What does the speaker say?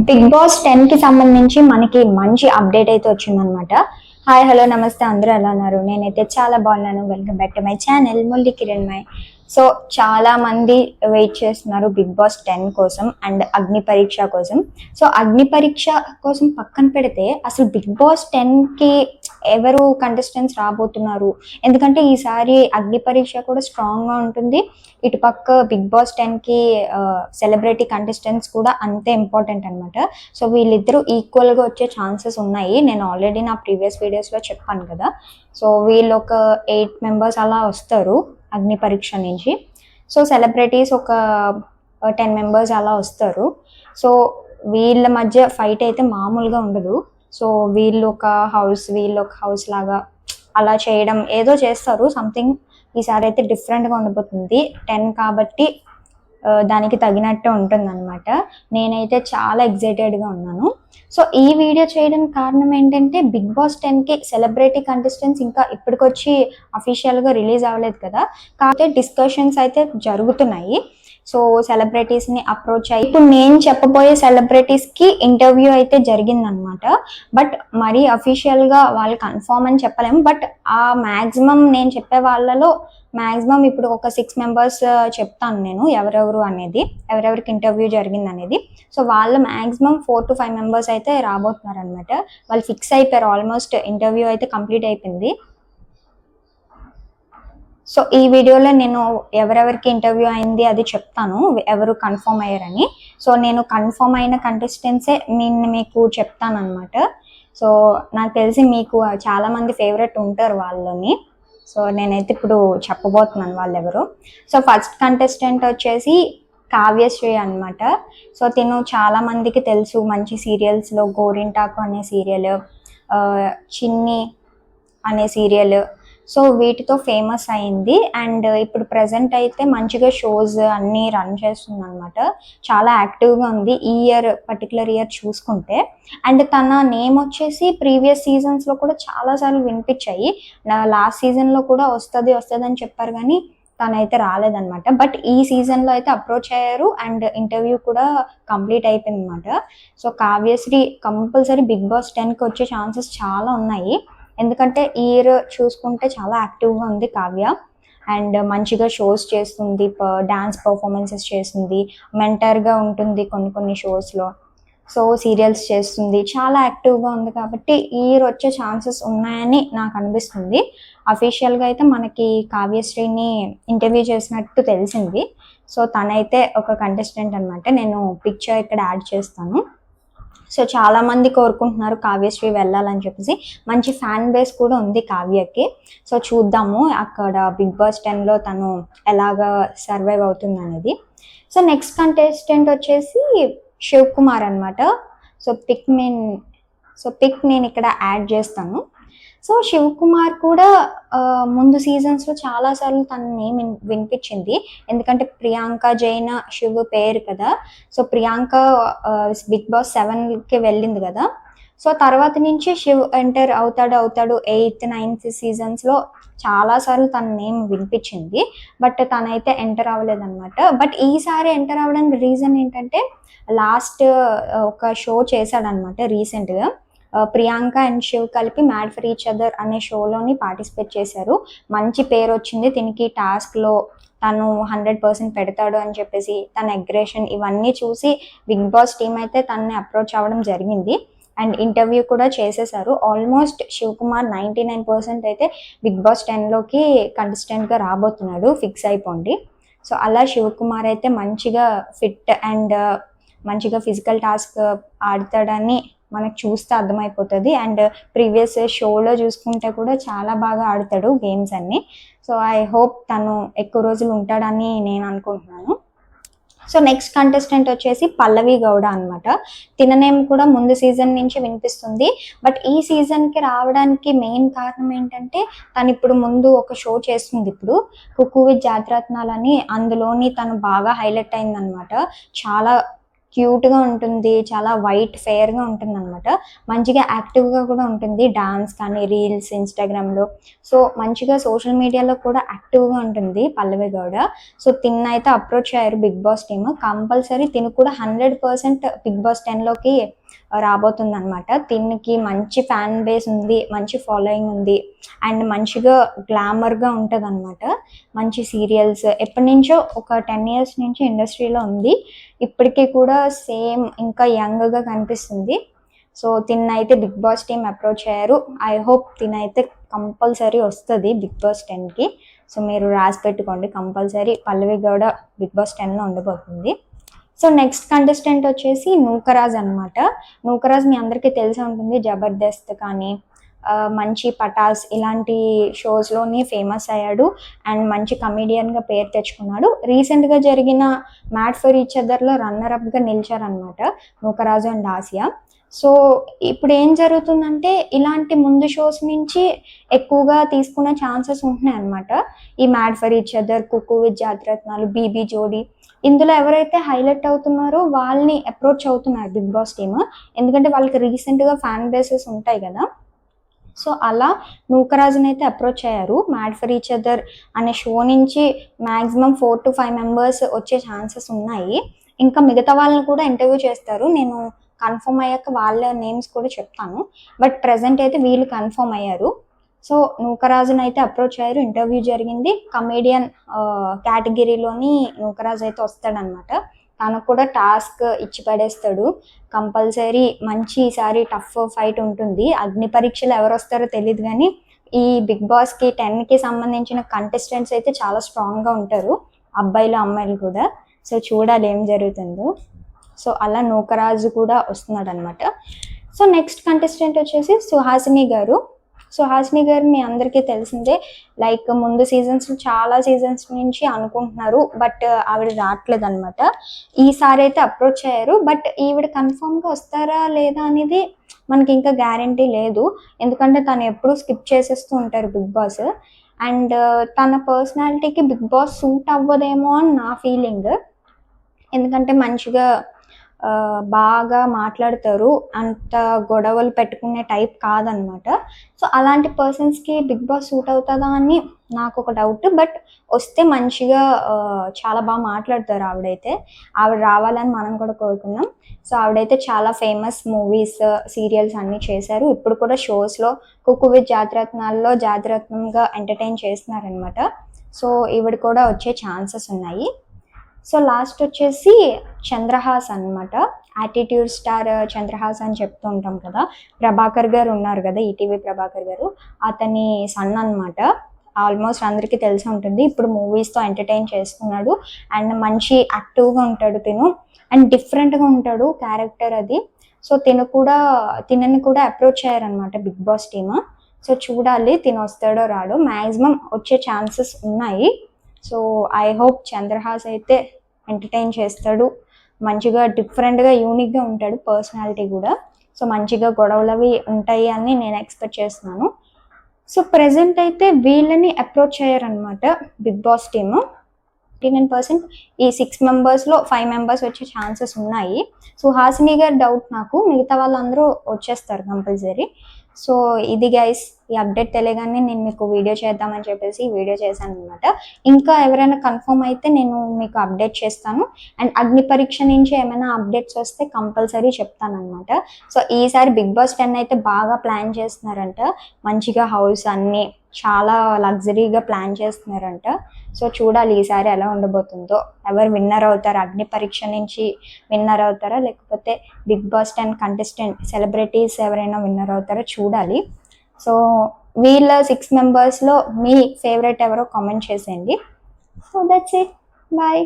Big Boss 10 కి సంబంధించి మనకి మంచి అప్డేట్ అయితే వచ్చిందనమాట. హాయ్ హలో నమస్తే, అందరూ ఎలా ఉన్నారు? నేనైతే చాలా బాగున్నాను. Welcome back to my channel Mulli Kiran మై. సో చాలా మంది వెయిట్ చేస్తున్నారు బిగ్ బాస్ 10 కోసం అండ్ అగ్ని పరీక్ష కోసం. సో అగ్ని పరీక్ష కోసం పక్కన పెడితే అసలు బిగ్ బాస్ 10కి ఎవరు కంటెస్టెంట్స్ రాబోతున్నారు, ఎందుకంటే ఈసారి అగ్ని పరీక్ష కూడా స్ట్రాంగ్గా ఉంటుంది. ఇటు పక్క బిగ్ బాస్ 10కి సెలబ్రిటీ కంటెస్టెంట్స్ కూడా అంతే ఇంపార్టెంట్ అనమాట. సో వీళ్ళిద్దరూ ఈక్వల్గా వచ్చే ఛాన్సెస్ ఉన్నాయి. నేను ఆల్రెడీ నా ప్రీవియస్ వీడియోస్లో చెప్పాను కదా. సో వీళ్ళు ఒక 8 మెంబర్స్ అలా వస్తారు అగ్ని పరీక్ష నుంచి. సో సెలబ్రిటీస్ ఒక 10 మెంబర్స్ అలా వస్తారు. సో వీళ్ళ మధ్య ఫైట్ అయితే మామూలుగా ఉండదు. సో వీళ్ళు ఒక హౌస్ లాగా అలా చేయడం ఏదో చేస్తారు సంథింగ్. ఈసారి అయితే డిఫరెంట్గా ఉండబోతుంది. 10 కాబట్టి దానికి తగినట్టు ఉంటుంది అనమాట. నేనైతే చాలా ఎక్సైటెడ్గా ఉన్నాను. సో ఈ వీడియో చేయడానికి కారణం ఏంటంటే బిగ్ బాస్ 10కి సెలబ్రిటీ కంటెస్టెంట్స్ ఇంకా ఇప్పటికొచ్చి అఫీషియల్గా రిలీజ్ అవ్వలేదు కదా, కాకపోతే డిస్కషన్స్ అయితే జరుగుతున్నాయి. సో సెలబ్రిటీస్ని అప్రోచ్ అయ్యి ఇప్పుడు నేను చెప్పబోయే సెలబ్రిటీస్కి ఇంటర్వ్యూ అయితే జరిగిందనమాట. బట్ మరి అఫీషియల్గా వాళ్ళు కన్ఫర్మ్ అని చెప్పలేము. బట్ ఆ మ్యాక్సిమం నేను చెప్పే వాళ్ళలో మ్యాక్సిమం ఇప్పుడు ఒక 6 మెంబర్స్ చెప్తాను నేను ఎవరెవరికి ఇంటర్వ్యూ జరిగింది అనేది. సో వాళ్ళు మ్యాక్సిమం 4 to 5 మెంబర్స్ అయితే రాబోతున్నారు అనమాట. వాళ్ళు ఫిక్స్ అయిపోయారు. ఆల్మోస్ట్ ఇంటర్వ్యూ అయితే కంప్లీట్ అయిపోయింది. సో ఈ వీడియోలో నేను ఎవరెవరికి ఇంటర్వ్యూ అయింది అది చెప్తాను, ఎవరు కన్ఫర్మ్ అయ్యారని. సో నేను కన్ఫర్మ్ అయిన కంటెస్టెంట్సే నేను మీకు చెప్తాను అనమాట. సో నాకు తెలిసి మీకు చాలామంది ఫేవరెట్ ఉంటారు వాళ్ళని. సో నేనైతే ఇప్పుడు చెప్పబోతున్నాను వాళ్ళు ఎవరు. సో ఫస్ట్ కంటెస్టెంట్ వచ్చేసి కావ్యశ్రీ అనమాట. సో తిను చాలా మందికి తెలుసు, మంచి సీరియల్స్లో గోరింటాకు అనే సీరియల్, చిన్ని అనే సీరియల్, సో వీటితో ఫేమస్ అయింది. అండ్ ఇప్పుడు ప్రజెంట్ అయితే మంచిగా షోస్ అన్నీ రన్ చేస్తుంది అనమాట. చాలా యాక్టివ్గా ఉంది ఈ పర్టికులర్ ఇయర్ చూసుకుంటే. అండ్ తన నేమ్ వచ్చేసి ప్రీవియస్ సీజన్స్లో కూడా చాలాసార్లు వినిపించాయి. లాస్ట్ సీజన్లో కూడా వస్తుంది అని చెప్పారు, కానీ తనైతే రాలేదన్నమాట. బట్ ఈ సీజన్లో అయితే అప్రోచ్ అయ్యారు అండ్ ఇంటర్వ్యూ కూడా కంప్లీట్ అయిపోయింది అనమాట. So Kavyasri compulsory Bigg Boss 10కి వచ్చే ఛాన్సెస్ చాలా ఉన్నాయి. ఎందుకంటే ఈ ఇయర్ చూసుకుంటే చాలా యాక్టివ్గా ఉంది కావ్య. అండ్ మంచిగా షోస్ చేస్తుంది, డాన్స్ పర్ఫార్మెన్సెస్ చేస్తుంది, మెంటర్గా ఉంటుంది కొన్ని షోస్లో. సో సీరియల్స్ చేస్తుంది, చాలా యాక్టివ్గా ఉంది. కాబట్టి ఈ ఇయర్ వచ్చే ఛాన్సెస్ ఉన్నాయని నాకు అనిపిస్తుంది. అఫీషియల్గా అయితే మనకి కావ్యశ్రీని ఇంటర్వ్యూ చేసినట్టు తెలిసింది. సో తనైతే ఒక కంటెస్టెంట్ అనమాట. నేను పిక్చర్ ఇక్కడ యాడ్ చేస్తాను. సో చాలామంది కోరుకుంటున్నారు కావ్యశ్రీ వెళ్ళాలని చెప్పేసి. మంచి ఫ్యాన్ బేస్ కూడా ఉంది కావ్యకి. సో చూద్దాము అక్కడ బిగ్ బాస్ 10లో తను ఎలాగా సర్వైవ్ అవుతుంది అనేది. సో నెక్స్ట్ కంటెస్టెంట్ వచ్చేసి శివ్ కుమార్ అనమాట. సో పిక్ నేను ఇక్కడ యాడ్ చేస్తాను. సో శివ్ కుమార్ కూడా ముందు సీజన్స్లో చాలాసార్లు తన నేమ్ వినిపించింది. ఎందుకంటే ప్రియాంక జైన్ శివ్ పేరు కదా. సో ప్రియాంక బిగ్ బాస్ 7కి వెళ్ళింది కదా. సో తర్వాత నుంచి శివ్ ఎంటర్ అవుతాడు 8th 9th సీజన్స్లో చాలాసార్లు తన నేమ్ వినిపించింది. బట్ తనైతే ఎంటర్ అవ్వలేదన్నమాట. బట్ ఈసారి ఎంటర్ అవ్వడానికి రీజన్ ఏంటంటే లాస్ట్ ఒక షో చేశాడనమాట రీసెంట్గా. ప్రియాంక అండ్ శివ్ కలిపి మ్యాడ్ ఫర్ ఈచ్ అదర్ అనే షోలోని పార్టిసిపేట్ చేశారు. మంచి పేరు వచ్చింది దీనికి. టాస్క్లో తను 100% పెడతాడు అని చెప్పేసి తన అగ్రెషన్ ఇవన్నీ చూసి బిగ్ బాస్ టీమ్ అయితే తనని అప్రోచ్ అవ్వడం జరిగింది. అండ్ ఇంటర్వ్యూ కూడా చేసేసారు. ఆల్మోస్ట్ శివ్ కుమార్ 99% అయితే బిగ్ బాస్ 10లోకి కంటెస్టెంట్గా రాబోతున్నాడు, ఫిక్స్ అయిపోండి. సో అలా శివ్ కుమార్ అయితే మంచిగా ఫిట్ అండ్ మంచిగా ఫిజికల్ టాస్క్ ఆడతాడని మనకు చూస్తే అర్థమైపోతుంది. అండ్ ప్రీవియస్ షోలో చూసుకుంటే కూడా చాలా బాగా ఆడతాడు గేమ్స్ అన్నీ. సో ఐ హోప్ తను ఎక్కువ రోజులు ఉంటాడని నేను అనుకుంటున్నాను. సో నెక్స్ట్ కంటెస్టెంట్ వచ్చేసి పల్లవి గౌడ అనమాట. తిన నేమ్ కూడా ముందు సీజన్ నుంచి వినిపిస్తుంది. బట్ ఈ సీజన్కి రావడానికి మెయిన్ కారణం ఏంటంటే తను ఇప్పుడు ముందు ఒక షో చేస్తుంది ఇప్పుడు కుక్కు విత్ జాతిరత్నాలని. అందులోని తను బాగా హైలైట్ అయిందనమాట. క్యూట్గా ఉంటుంది, చాలా వైట్ ఫెయిర్గా ఉంటుంది అనమాట. మంచిగా యాక్టివ్గా కూడా ఉంటుంది, డాన్స్ కానీ రీల్స్ ఇన్స్టాగ్రామ్లో. సో మంచిగా సోషల్ మీడియాలో కూడా యాక్టివ్గా ఉంటుంది పల్లవి గౌడ. సో తిన్నైతే అప్రోచ్ అయ్యారు బిగ్ బాస్ టీమ్. కంపల్సరీ తిను కూడా 100% బిగ్ బాస్ 10లోకి రాబోతుంది అనమాట. తిన్నికి మంచి ఫ్యాన్ బేస్ ఉంది, మంచి ఫాలోయింగ్ ఉంది, అండ్ మంచిగా గ్లామర్గా ఉంటుంది అనమాట. మంచి సీరియల్స్ ఎప్పటి నుంచో ఒక 10 years నుంచి ఇండస్ట్రీలో ఉంది. ఇప్పటికీ కూడా సేమ్ ఇంకా యంగ్గా కనిపిస్తుంది. సో తిన్నైతే బిగ్ బాస్ టీమ్ అప్రోచ్ అయ్యారు. ఐ హోప్ తినైతే కంపల్సరీ వస్తుంది బిగ్ బాస్ 10కి. సో మీరు రాసి పెట్టుకోండి, compulsory Pallavi Gowda Bigg Boss 10లో ఉండబోతుంది. సో నెక్స్ట్ కంటెస్టెంట్ వచ్చేసి నూకరాజ్ అనమాట. నూకరాజ్ మీ అందరికీ తెలిసి ఉంటుంది, జబర్దస్త్ కానీ మంచి పటాస్ ఇలాంటి షోస్లోని ఫేమస్ అయ్యాడు అండ్ మంచి కమీడియన్గా పేరు తెచ్చుకున్నాడు. రీసెంట్గా జరిగిన మ్యాడ్ ఫర్ ఈచ్ అదర్లో రన్నరప్గా నిలిచారనమాట నూకరాజు అండ్ ఆసియా. సో ఇప్పుడు ఏం జరుగుతుందంటే ఇలాంటి ముందు షోస్ నుంచి ఎక్కువగా తీసుకునే ఛాన్సెస్ ఉంటున్నాయి అనమాట. ఈ mad for each other, cook with Jathiratnalu, BB Jodi, ఇందులో ఎవరైతే హైలైట్ అవుతున్నారో వాళ్ళని అప్రోచ్ అవుతున్నారు బిగ్ బాస్ టీమ్. ఎందుకంటే వాళ్ళకి రీసెంట్గా ఫ్యాన్ బేసెస్ ఉంటాయి కదా. సో అలా నూకరాజుని అయితే అప్రోచ్ అయ్యారు. మ్యాడ్ ఫర్ ఈచ్ అదర్ అనే షో నుంచి మ్యాక్సిమం 4 to 5 members వచ్చే ఛాన్సెస్ ఉన్నాయి. ఇంకా మిగతా వాళ్ళని కూడా ఇంటర్వ్యూ చేస్తారు. నేను కన్ఫర్మ్ అయ్యాక వాళ్ళ నేమ్స్ కూడా చెప్తాను. బట్ ప్రజెంట్ అయితే వీళ్ళు కన్ఫర్మ్ అయ్యారు. సో నూకరాజుని అయితే అప్రోచ్ అయ్యారు, ఇంటర్వ్యూ జరిగింది. కమేడియన్ కేటగిరీలోని నూకరాజు అయితే వస్తాడనమాట. తనకు కూడా టాస్క్ ఇచ్చి పడేస్తాడు కంపల్సరీ. మంచి ఈసారి టఫ్ ఫైట్ ఉంటుంది. అగ్ని పరీక్షలు ఎవరు వస్తారో తెలియదు కానీ ఈ బిగ్ బాస్కి 10కి సంబంధించిన కంటెస్టెంట్స్ అయితే చాలా స్ట్రాంగ్గా ఉంటారు, అబ్బాయిలు అమ్మాయిలు కూడా. సో చూడాలి ఏం జరుగుతుందో. సో అలా నూకరాజు కూడా వస్తున్నాడు అనమాట. సో నెక్స్ట్ కంటెస్టెంట్ వచ్చేసి సుహాసిని గారు. సుహాసిని గారు మీ అందరికీ తెలిసిందే, లైక్ ముందు సీజన్స్ చాలా సీజన్స్ నుంచి అనుకుంటున్నారు, బట్ ఆవిడ రావట్లేదు అనమాట. ఈసారి అయితే అప్రోచ్ అయ్యారు, బట్ ఈవిడ కన్ఫర్మ్గా వస్తారా లేదా అనేది మనకి ఇంకా గ్యారంటీ లేదు. ఎందుకంటే తను ఎప్పుడూ స్కిప్ చేసేస్తూ ఉంటారు బిగ్ బాస్. అండ్ తన పర్సనాలిటీకి బిగ్ బాస్ సూట్ అవ్వదేమో అని నా ఫీలింగ్. ఎందుకంటే మంచిగా బాగా మాట్లాడతారు, అంత గొడవలు పెట్టుకునే టైప్ కాదనమాట. సో అలాంటి పర్సన్స్కి బిగ్ బాస్ సూట్ అవుతుందా అని నాకు ఒక డౌట్. బట్ వస్తే మంచిగా చాలా బాగా మాట్లాడతారు ఆవిడైతే. ఆవిడ రావాలని మనం కూడా కోరుకున్నాం. సో ఆవిడైతే చాలా ఫేమస్ మూవీస్, సీరియల్స్ అన్నీ చేశారు. ఇప్పుడు కూడా షోస్లో కుక్కు విత్ జాతిరత్నాల్లో జాతిరత్నంగా ఎంటర్టైన్ చేస్తున్నారనమాట. సో ఈవిడ కూడా వచ్చే ఛాన్సెస్ ఉన్నాయి. సో లాస్ట్ వచ్చేసి చంద్రహాస్ అనమాట. యాటిట్యూడ్ స్టార్ చంద్రహాస్ అని చెప్తూ ఉంటాం కదా. ప్రభాకర్ గారు ఉన్నారు కదా, ఈటీవీ ప్రభాకర్ గారు, అతని సన్ అనమాట. ఆల్మోస్ట్ అందరికీ తెలిసి ఉంటుంది. ఇప్పుడు మూవీస్తో ఎంటర్టైన్ చేస్తున్నాడు అండ్ మంచి యాక్టివ్గా ఉంటాడు తిను, అండ్ డిఫరెంట్గా ఉంటాడు క్యారెక్టర్ అది. సో తినని కూడా అప్రోచ్ అయ్యారనమాట బిగ్ బాస్ టీమ్. సో చూడాలి తిను వస్తాడో రాడో. మ్యాక్సిమం వచ్చే ఛాన్సెస్ ఉన్నాయి. సో ఐ హోప్ చంద్రహాస్ అయితే ఎంటర్టైన్ చేస్తాడు, మంచిగా డిఫరెంట్గా యూనిక్గా ఉంటాడు పర్సనాలిటీ కూడా. సో మంచిగా గొడవలు అవి ఉంటాయి అని నేను ఎక్స్పెక్ట్ చేస్తున్నాను. సో ప్రెజెంట్ అయితే వీళ్ళని అప్రోచ్ అయ్యారనమాట బిగ్ బాస్ టీమ్. 89% ఈ 6 members-లో 5 members వచ్చే ఛాన్సెస్ ఉన్నాయి. సో హాసిని గారు డౌట్ నాకు, మిగతా వాళ్ళందరూ వచ్చేస్తారు కంపల్సరీ. సో ఇది గైస్, ఈ అప్డేట్ తెలియగానే నేను మీకు వీడియో చేద్దామని చెప్పేసి వీడియో చేశాను అనమాట. ఇంకా ఎవరైనా కన్ఫర్మ్ అయితే నేను మీకు అప్డేట్ చేస్తాను. అండ్ అగ్ని పరీక్ష నుంచి ఏమైనా అప్డేట్స్ వస్తే కంపల్సరీ చెప్తాను అనమాట. సో ఈసారి బిగ్ బాస్ 10 అయితే బాగా ప్లాన్ చేస్తున్నారంట. మంచిగా హౌస్ అన్నీ చాలా లగ్జరీగా ప్లాన్ చేస్తున్నారంట. సో చూడాలి ఈసారి ఎలా ఉండబోతుందో, ఎవరు విన్నర్ అవుతారు, అగ్ని పరీక్ష నుంచి విన్నర్ అవుతారా లేకపోతే బిగ్ బాస్ 10 కంటెస్టెంట్ సెలబ్రిటీస్ ఎవరైనా విన్నర్ అవుతారో చూడాలి. సో వీళ్ళ 6 members-లో మీ ఫేవరెట్ ఎవరో కామెంట్ చేసేయండి. So that's it, bye.